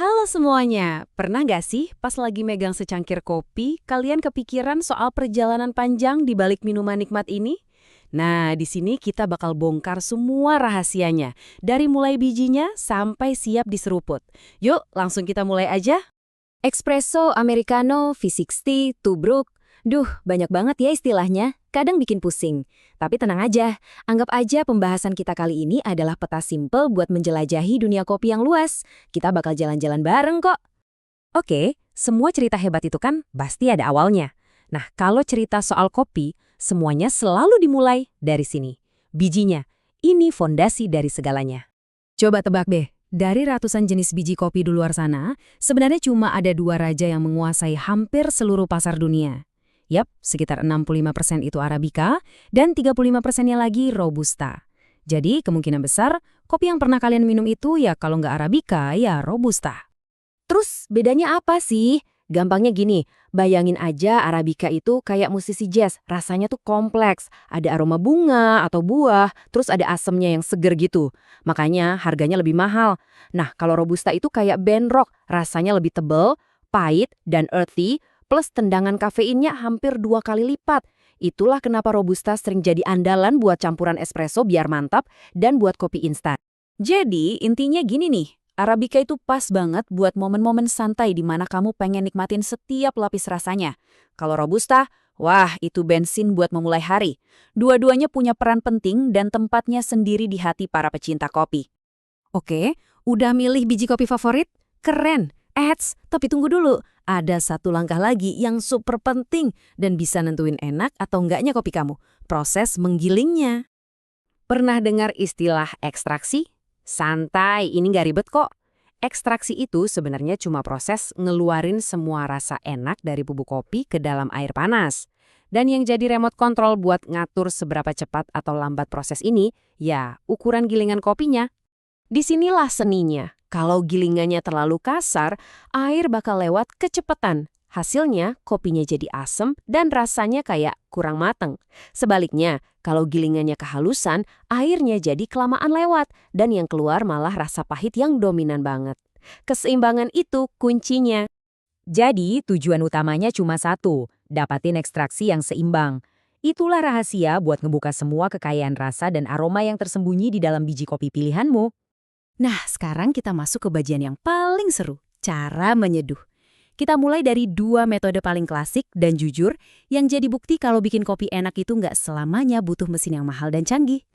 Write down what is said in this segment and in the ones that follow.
Halo semuanya, pernah nggak sih pas lagi megang secangkir kopi, kalian kepikiran soal perjalanan panjang di balik minuman nikmat ini? Nah, di sini kita bakal bongkar semua rahasianya, dari mulai bijinya sampai siap diseruput. Yuk, langsung kita mulai aja. Espresso, americano, V60, tubruk. Duh, banyak banget ya istilahnya. Kadang bikin pusing. Tapi tenang aja, anggap aja pembahasan kita kali ini adalah peta simpel buat menjelajahi dunia kopi yang luas. Kita bakal jalan-jalan bareng kok. Oke, semua cerita hebat itu kan pasti ada awalnya. Nah, kalau cerita soal kopi, semuanya selalu dimulai dari sini. Bijinya, ini fondasi dari segalanya. Coba tebak deh, dari ratusan jenis biji kopi di luar sana, sebenarnya cuma ada dua raja yang menguasai hampir seluruh pasar dunia. Yap, sekitar 65% itu Arabica, dan 35%-nya lagi Robusta. Jadi, kemungkinan besar, kopi yang pernah kalian minum itu ya kalau nggak Arabica, ya Robusta. Terus bedanya apa sih? Gampangnya gini, bayangin aja Arabica itu kayak musisi jazz, rasanya tuh kompleks. Ada aroma bunga atau buah, terus ada asemnya yang seger gitu. Makanya harganya lebih mahal. Nah, kalau Robusta itu kayak band rock, rasanya lebih tebal, pahit, dan earthy, plus tendangan kafeinnya hampir 2 kali lipat. Itulah kenapa Robusta sering jadi andalan buat campuran espresso biar mantap dan buat kopi instan. Jadi, intinya gini nih, Arabica itu pas banget buat momen-momen santai di mana kamu pengen nikmatin setiap lapis rasanya. Kalau Robusta, wah itu bensin buat memulai hari. Dua-duanya punya peran penting dan tempatnya sendiri di hati para pecinta kopi. Oke, udah milih biji kopi favorit? Keren! Tapi tunggu dulu. Ada satu langkah lagi yang super penting dan bisa nentuin enak atau enggaknya kopi kamu. Proses menggilingnya. Pernah dengar istilah ekstraksi? Santai, ini nggak ribet kok. Ekstraksi itu sebenarnya cuma proses ngeluarin semua rasa enak dari bubuk kopi ke dalam air panas. Dan yang jadi remote control buat ngatur seberapa cepat atau lambat proses ini, ya ukuran gilingan kopinya. Disinilah seninya. Kalau gilingannya terlalu kasar, air bakal lewat kecepatan. Hasilnya, kopinya jadi asem dan rasanya kayak kurang mateng. Sebaliknya, kalau gilingannya kehalusan, airnya jadi kelamaan lewat dan yang keluar malah rasa pahit yang dominan banget. Keseimbangan itu kuncinya. Jadi, tujuan utamanya cuma satu, dapatin ekstraksi yang seimbang. Itulah rahasia buat ngebuka semua kekayaan rasa dan aroma yang tersembunyi di dalam biji kopi pilihanmu. Nah, sekarang kita masuk ke bagian yang paling seru, cara menyeduh. Kita mulai dari dua metode paling klasik dan jujur yang jadi bukti kalau bikin kopi enak itu nggak selamanya butuh mesin yang mahal dan canggih.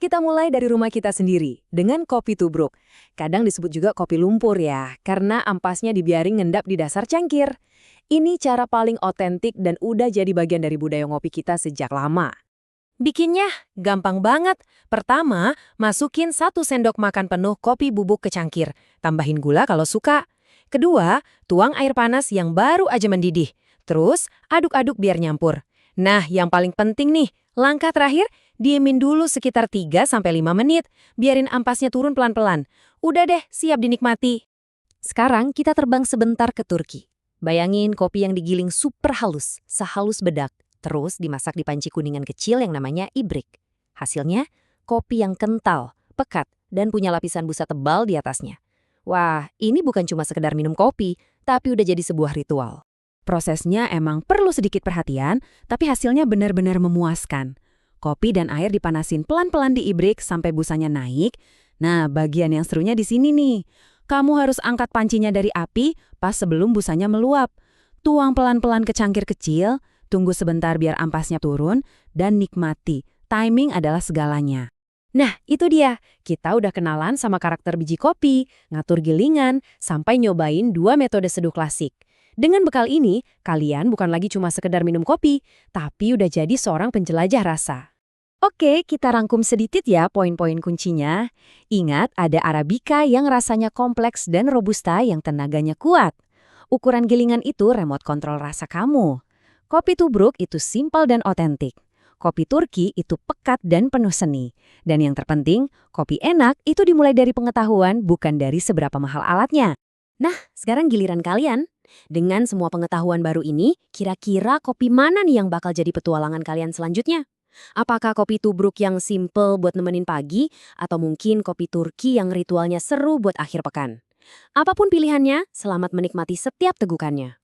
Kita mulai dari rumah kita sendiri, dengan kopi tubruk. Kadang disebut juga kopi lumpur ya, karena ampasnya dibiarin ngendap di dasar cangkir. Ini cara paling otentik dan udah jadi bagian dari budaya ngopi kita sejak lama. Bikinnya gampang banget. Pertama, masukin 1 sendok makan penuh kopi bubuk ke cangkir. Tambahin gula kalau suka. Kedua, tuang air panas yang baru aja mendidih. Terus, aduk-aduk biar nyampur. Nah, yang paling penting nih, langkah terakhir, diemin dulu sekitar 3-5 menit. Biarin ampasnya turun pelan-pelan. Udah deh, siap dinikmati. Sekarang kita terbang sebentar ke Turki. Bayangin kopi yang digiling super halus, sehalus bedak. Terus dimasak di panci kuningan kecil yang namanya ibrik. Hasilnya, kopi yang kental, pekat, dan punya lapisan busa tebal di atasnya. Wah, ini bukan cuma sekedar minum kopi, tapi udah jadi sebuah ritual. Prosesnya emang perlu sedikit perhatian, tapi hasilnya benar-benar memuaskan. Kopi dan air dipanasin pelan-pelan di ibrik sampai busanya naik. Nah, bagian yang serunya di sini nih. Kamu harus angkat pancinya dari api pas sebelum busanya meluap. Tuang pelan-pelan ke cangkir kecil, tunggu sebentar biar ampasnya turun, dan nikmati. Timing adalah segalanya. Nah, itu dia. Kita udah kenalan sama karakter biji kopi, ngatur gilingan, sampai nyobain 2 metode seduh klasik. Dengan bekal ini, kalian bukan lagi cuma sekedar minum kopi, tapi udah jadi seorang penjelajah rasa. Oke, kita rangkum sedikit ya poin-poin kuncinya. Ingat, ada Arabica yang rasanya kompleks dan Robusta yang tenaganya kuat. Ukuran gilingan itu remote kontrol rasa kamu. Kopi tubruk itu simpel dan otentik. Kopi Turki itu pekat dan penuh seni. Dan yang terpenting, kopi enak itu dimulai dari pengetahuan bukan dari seberapa mahal alatnya. Nah, sekarang giliran kalian. Dengan semua pengetahuan baru ini, kira-kira kopi mana nih yang bakal jadi petualangan kalian selanjutnya? Apakah kopi tubruk yang simple buat nemenin pagi, atau mungkin kopi Turki yang ritualnya seru buat akhir pekan? Apapun pilihannya, selamat menikmati setiap tegukannya.